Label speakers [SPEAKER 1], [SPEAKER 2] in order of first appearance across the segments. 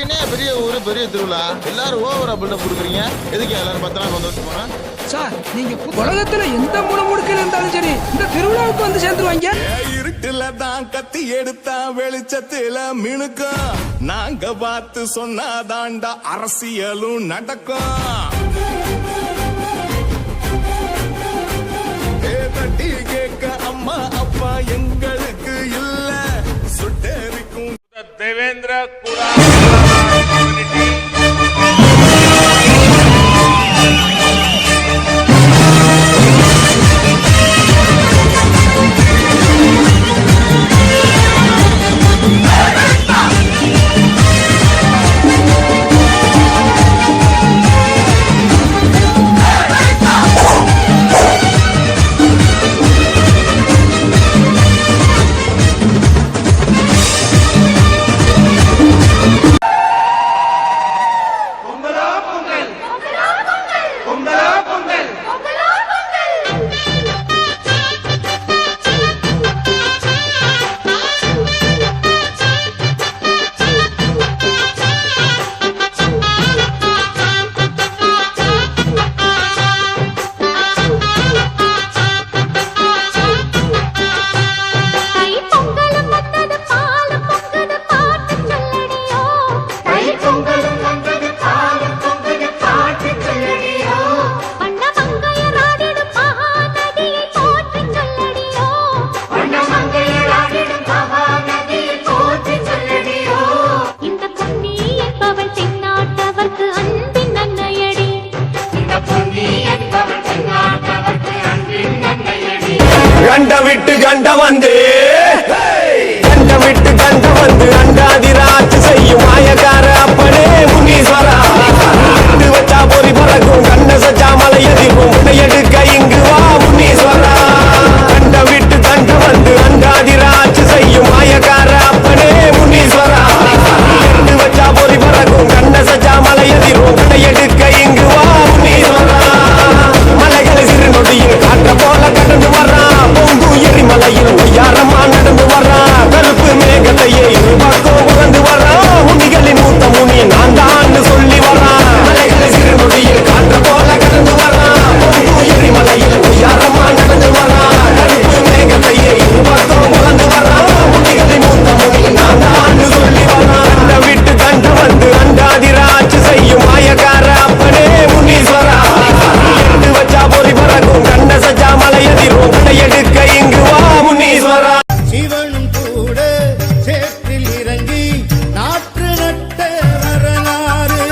[SPEAKER 1] என்ன பெரிய ஊரு பெரிய திருவிழா எல்லாரும் ஓவரா பில்டப் கொடுக்குறீங்க. எதுக்கு எல்லாரும் 10 நாள் வந்து போனா
[SPEAKER 2] சார்? நீங்க உலகத்துல எந்த முடுக்கில் இருந்தாலும் சரி இந்த திருவிழாவுக்கு வந்து சேர்ந்துருவாங்க.
[SPEAKER 3] இருட்டுல தான் கத்தி எடுத்தா வெளிச்சத்துல மினுக்கும். நாங்க பார்த்து சொன்னாதாண்டா அரசியலும் நடக்கும். தட்டி கேட்க அம்மா அப்பா எங்களுக்கு இல்ல சுட்டேரிக்கும். தேவேந்திர குலா கண்ட வந்து அண்டாதிராட்சி செய்யும் மாயக்கார அப்பனே முனீஸ்வரா. வச்சா பொறி பறக்கும் கண்ண சச்சா மலை எதிர்க்கும் உடையெடுக்க இங்கு வா முனீஸ்வரா. கண்ட வந்து அண்டாதிராட்சி செய்யும் மாயக்கார அப்பனே முனீஸ்வரா. வச்சா பொறி பறக்கும் கண்ண சச்சா மலை எதிர்க்கும் உடையெடுக்க இங்கு வா முனீஸ்வரா. மலைகளை சிறு நொடியில் காற்ற போல கடந்து வர்றான். பொங்கு எரிமலையில் யாரம்மா நடந்து வர்றான். கருப்பு மேகத்தையே பக்கம் உறந்து வர்றான். முனிகளின் மூத்த முனி நான் தான் சொல்லி வர்றான். மலைகளை சிறு நொடியில் காற்ற போல கடந்து வர்றான். பொங்கு எரிமலையில் யாரம்மா நடந்து வர்றான். கருப்பு மேகத்தையே பக்கம் உறந்து வர்றான். முனிகளின் மூத்த முனி நான் தான் சொல்லி வர்றான். கண்ட வந்து அண்டாதிராட்சி செய்யும் மாயக்கார அப்பனே முனீஸ்வரா. வச்சா பொறி பறக்கும் கண்ண சஜா மலை எதிரும் எடுக்க இங்கு வா முனீஸ்வரா. சிவனும் கூட சேற்றில் இறங்கி நாற்று நட்ட வரலாறு.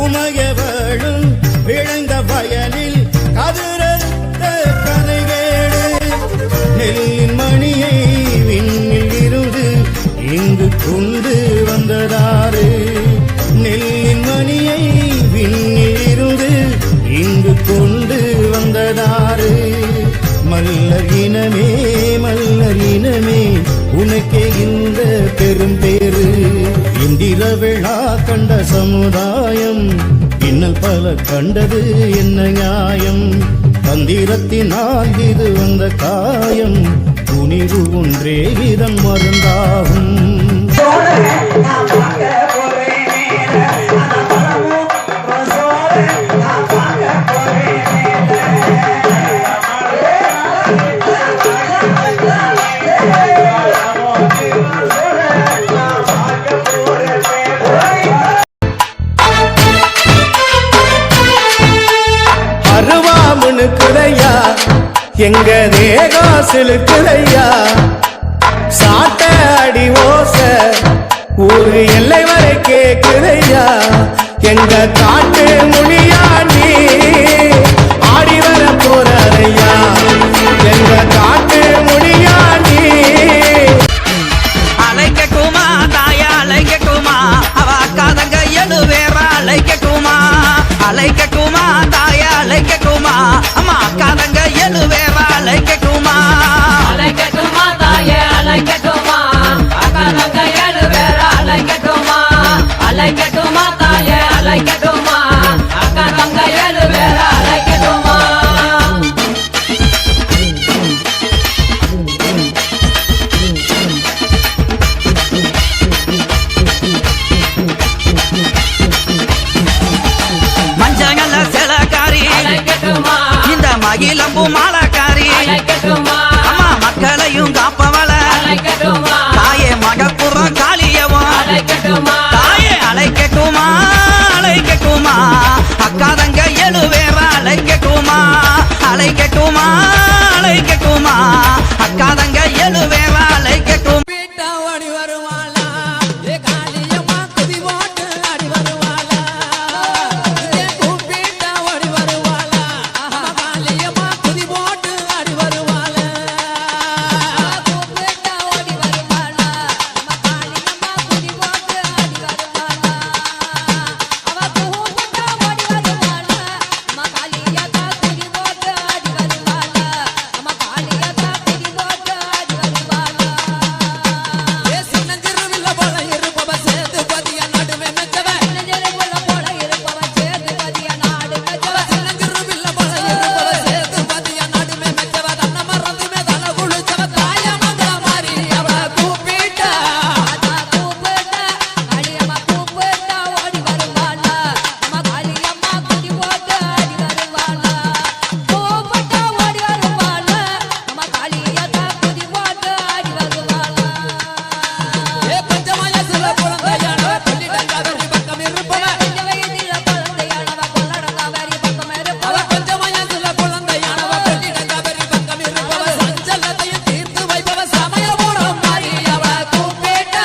[SPEAKER 3] உமையவளும் விளைந்த வயலில் கதிரத்த கதைவேடு. நெல்லின் மணியை விண்ணில் இருந்து இங்கு கொண்டு வந்ததாறு. நெல்லின் மணியை விண்ணில் இருந்து இங்கு கொண்டு வந்ததாறு. மல்லர் இனமே உனக்கே இந்த பெரும் பேரு. இந்திர விழா கண்ட சமுதாயம் இன்னல் பல கண்டது என்ன நியாயம். தந்திரத்தினால் இது வந்த காயம் துணிவு ஒன்றே இதன் மருந்தாகும். அருவாமுனுக்குதையா எங்க தேகம் சிலுக்குதையா. சாட்ட அடி ஓச ஒரு எல்லை வரை கேக்குதையா. எங்க காட்டு மொழியா நீ ஆடி வர போறையா. எங்க காட்டு மொழியா நீ.
[SPEAKER 4] அலைக்குமா தாயா அலைக்குமா அவ அக்காதங்க எழு வேற அலைக்குமா. அலைக்குமா தாயா அலைக்குமா அம்மா அக்காதங்க எழு வேற அலைக்குமா.
[SPEAKER 5] அலைக்குமா தாயே அலைக்குமா அக்காதங்க எழு வேற அலைக்குமா. அலைக்குமா தாயே அலைக்குமா அக்காதங்க எழு வேற அலைக்குமா. அலைக்கட்டுமா
[SPEAKER 4] தாயே அழைக்கட்டுமா அழைக்கட்டுமா அக்கா தங்க எழுவேரா அழைக்கட்டுமா அழைக்கட்டுமா அழைக்கட்டுமா அக்கா தங்க எழுவேரா அழைக்கட்டும்
[SPEAKER 2] வீட்டா ஓடி வருவாளா ஏ காளியம்மா குதி போட்டு ஆடி வருவாளா ஏ கூப்பிட்டா ஓடி வருவாளா காளியம்மா குதி போட்டு ஆடி வருவாளா
[SPEAKER 6] கூப்பிட்டா ஓடி வருவாளா நம்ம காளியம்மா குதி போட்டு ஆடி வருவாளா அவ கூப்பிட்டா ஓடி வருவாளா நம்ம காளியத்தா குதி போட்டு ஆடி வருவாளா நம்ம காளியத்தா குதி போட்டு ஆடி வருவாளா
[SPEAKER 2] ஏ சின்னஞ்சிறுவில்ல போல இருப்பவ சேது பதிய நடுவே மெச்சவ
[SPEAKER 6] நெஞ்சலுக்குள்ள போல இருப்பவ சேதுபதிய நாடு மெச்சவ
[SPEAKER 2] சின்னஞ்சிறுவில்ல போல இருப்பவ சேது பதிய நடுவே மெச்சவ தன்ன மறந்துமே தன குளிச்சவ தாய மங்க மாறி அவ கூப்பிட்டா
[SPEAKER 6] ஆத்தா கூப்பிட்டா காளியம்மா கூப்பிட்டா ஓடி வருவாளா நம்ம காளியம்மா குதி போட்டு ஆடி வருவாளா கூப்பிட்டா ஓடி வருவாளா நம்ம காளியத்தா குதி போட்டு ஆடி வருவாளா
[SPEAKER 2] ஏ பஞ்சமய சில குழந்தையான பள்ளிடங்காதரி பக்கம் இருப்பவ
[SPEAKER 6] இந்த வயதில குழந்தையானவ கொள்ளடங்காவரி பக்கம்
[SPEAKER 2] அவ
[SPEAKER 6] இருப்பவ
[SPEAKER 2] பஞ்சமய சில குழந்தையானவ பள்ளிடங்காதரி பக்கம் இருப்பவ சஞ்சலத்தையும் தீர்த்து வைப்பவ சமயபுரம் மாறி அவ கூப்பிட்டா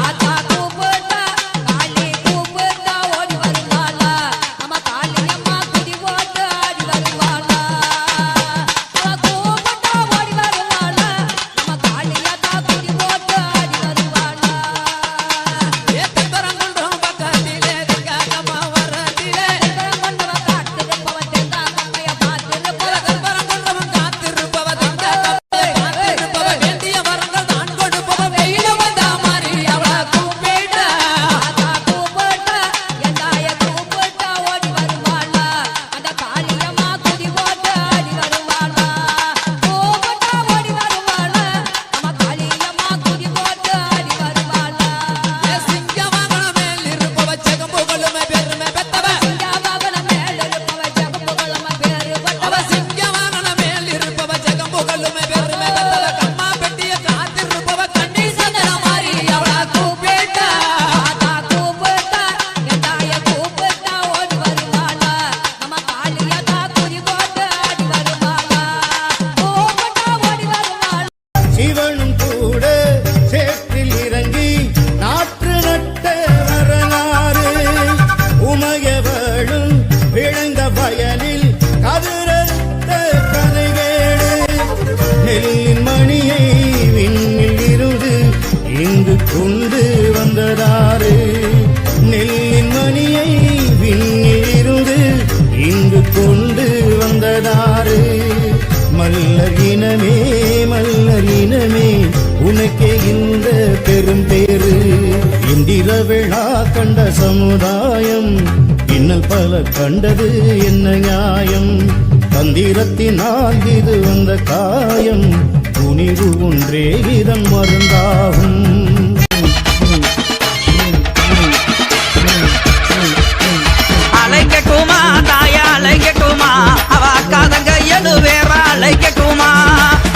[SPEAKER 6] ஆத்தா கூப்பிட்டா காளி கூப்பிட்டா ஓடி வருவாளா நம்ம காளியம்மா குதி போட்டு ஆடி வருவாளா அவ கூப்பிட்டா ஓடி வருவாளா நம்ம காளியத்தா குதி போட்டு ஆடி வருவாளா
[SPEAKER 2] ஏ தென்பரங்குன்றம் பக்கத்திலே திங்காகமா வரத்திலே
[SPEAKER 6] கொண்டவ காத்திருப்பவ தெங்கா கம்மைய பார்த்திருப்பவ
[SPEAKER 2] தென்பரங்குன்றம் காத்திருப்பவ திங்காகமா காத்திருப்பவ வேண்டிய வரங்கள் நான் கொடுப்பவ வெயில வந்த மாறி அவ கூப்பிட்டா
[SPEAKER 6] ஆத்தா கூப்பிட்டா எந்தாய கூப்பிட்டா ஓடி வருவாளா அந்த காளியம்மா குதி போட்டு ஆடி வருவாளா கூப்பிட்டா ஓடி வருவாளா நம்ம காளியம்மா குதி போட்டு ஆடி வருவாளா
[SPEAKER 2] ஏ சிங்கவாகன மேல் இருப்பவ செகம்புகளுமே பெருமை பெத்தவ
[SPEAKER 6] சிங்காவாகன மேல இருப்பவ ஜகப்புகளம பேரு
[SPEAKER 2] அவ
[SPEAKER 6] பட்டவ
[SPEAKER 2] சிங்கவாகன மேல் இருப்பவ செகம்புகளுமே பெருமை பெத்தவ கம்மா பெட்டிய காத்திருப்பவ கண்ணி சந்தன மாறி அவள கூப்பிட்டா
[SPEAKER 6] ஆத்தா கூப்பிட்டா எந்தாய கூப்பிட்டா ஓடி வருவாளா நம்ம காளியத்தா குதி போட்டு ஆடி வருவாளா கூப்பிட்டா ஓடி வருவாளா
[SPEAKER 3] சிவனும் கூட சேற்றில் இறங்கி நாற்று நட்ட வரலாறு உமையவளும் விளைந்த வயலில் கதிரறுத்த கதைவேடு நெல்லின் மணியை விண்ணில் இருந்து இங்கு கொண்டு வந்ததாறு நெல்லின் மணியை விண்ணில் இருந்து இங்கு கொண்டு வந்ததாறு மல்லர் இனமே மல்லர் இனமே உனக்கே இந்த பெரும் பேரு இந்திர விழா கண்ட சமுதாயம் இன்னல் பல கண்டது என்ன நியாயம் தந்திரத்தினால் இது வந்த காயம் துணிவு ஒன்றே இதன் மருந்தாகும்
[SPEAKER 4] அழைக்கட்டுமா தாயா அழைக்கட்டுமா அவ அக்கா தங்க எழுவேரா அழைக்கட்டுமா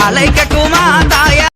[SPEAKER 4] அழைக்கட்டுமா தாயா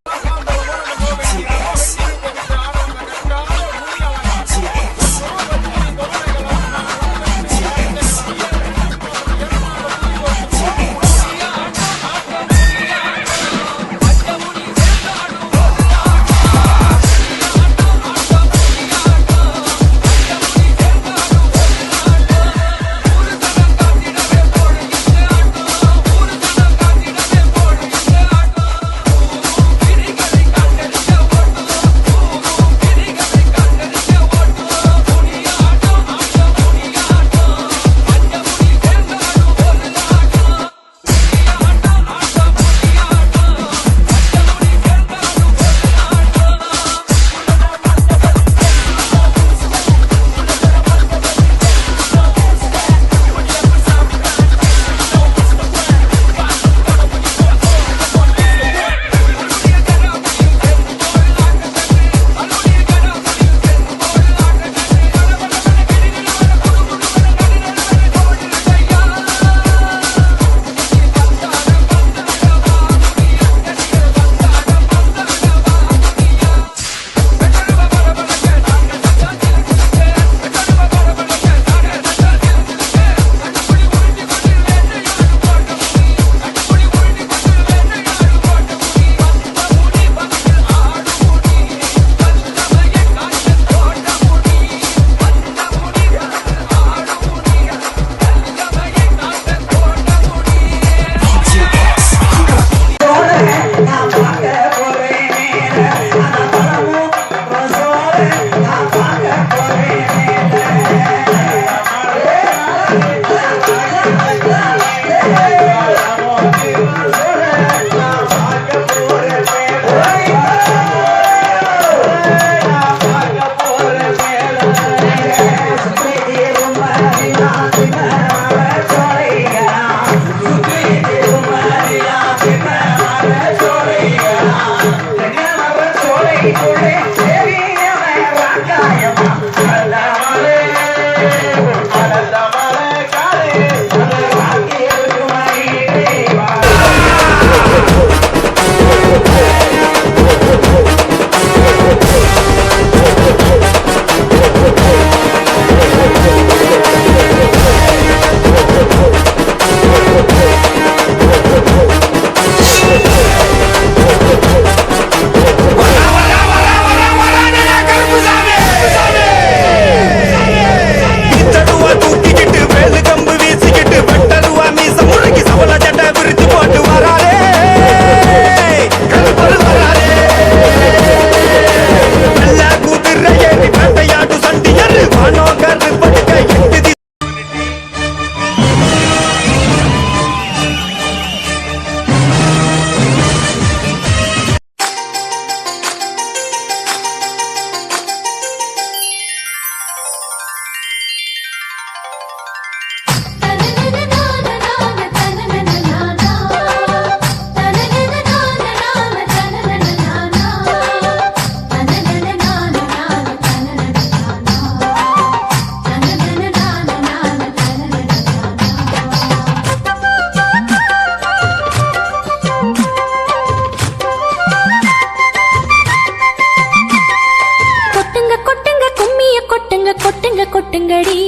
[SPEAKER 6] கொட்டுங்கடி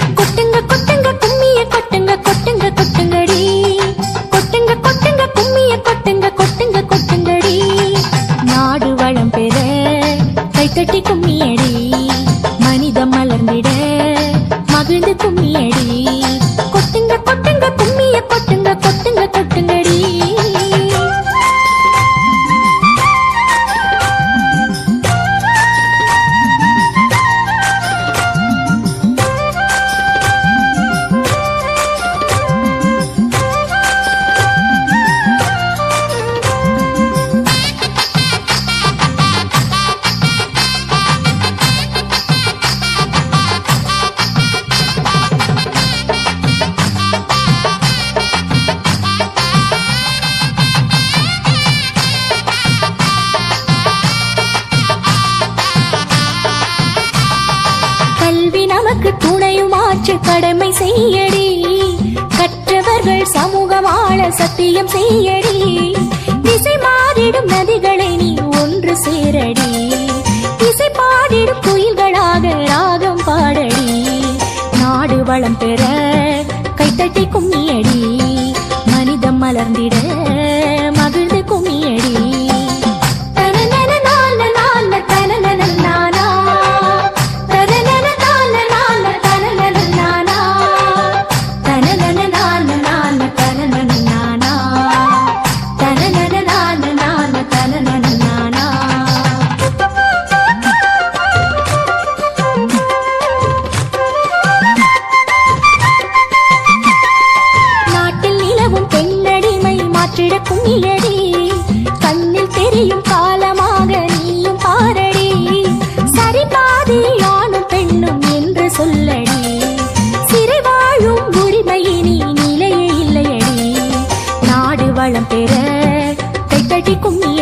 [SPEAKER 6] கொட்டுங்க கொட்டுங்க கும்மிய கொட்டுங்க கொட்டுங்க கொட்டுங்கடி கொட்டுங்க கொட்டுங்க கும்மிய கொட்டுங்க கொட்டுங்க கொட்டுங்கடி நாடு வளம் பெற கைத்தட்டி கும்மியடி மனிதம் மலர்ந்திட மகிழ்ந்து கும்மியடி கொட்டுங்க கொட்டுங்க கும்மிய கொட்டுங்க கொட்டுங்க கொட்டுங்கடி துணையுமாற்று கடமை செய்யடி கற்றவர்கள் சமூகம் ஆள சத்தியம் செய்யடி திசை மாறிடும் நதிகளை நீ ஒன்று சேரடி இசை பாடிடும் குயில்களாக ராகம் பாடடி நாடு வளம் பெற கைத்தட்டி கும்மியடி மனிதம் மலர்ந்திட மகிழ்ந்து கும்மியடி கும்மியடி கண்ணில் தெரியும் காலமாக நீயும் பாரடி சரி பாதி ஆணும் பெண்ணும் என்று சொல்லடி சிறை வாழும் உரிமையினி நிலையே இல்லையடி நாடு வளம் பெற கைத்தட்டி கும்மி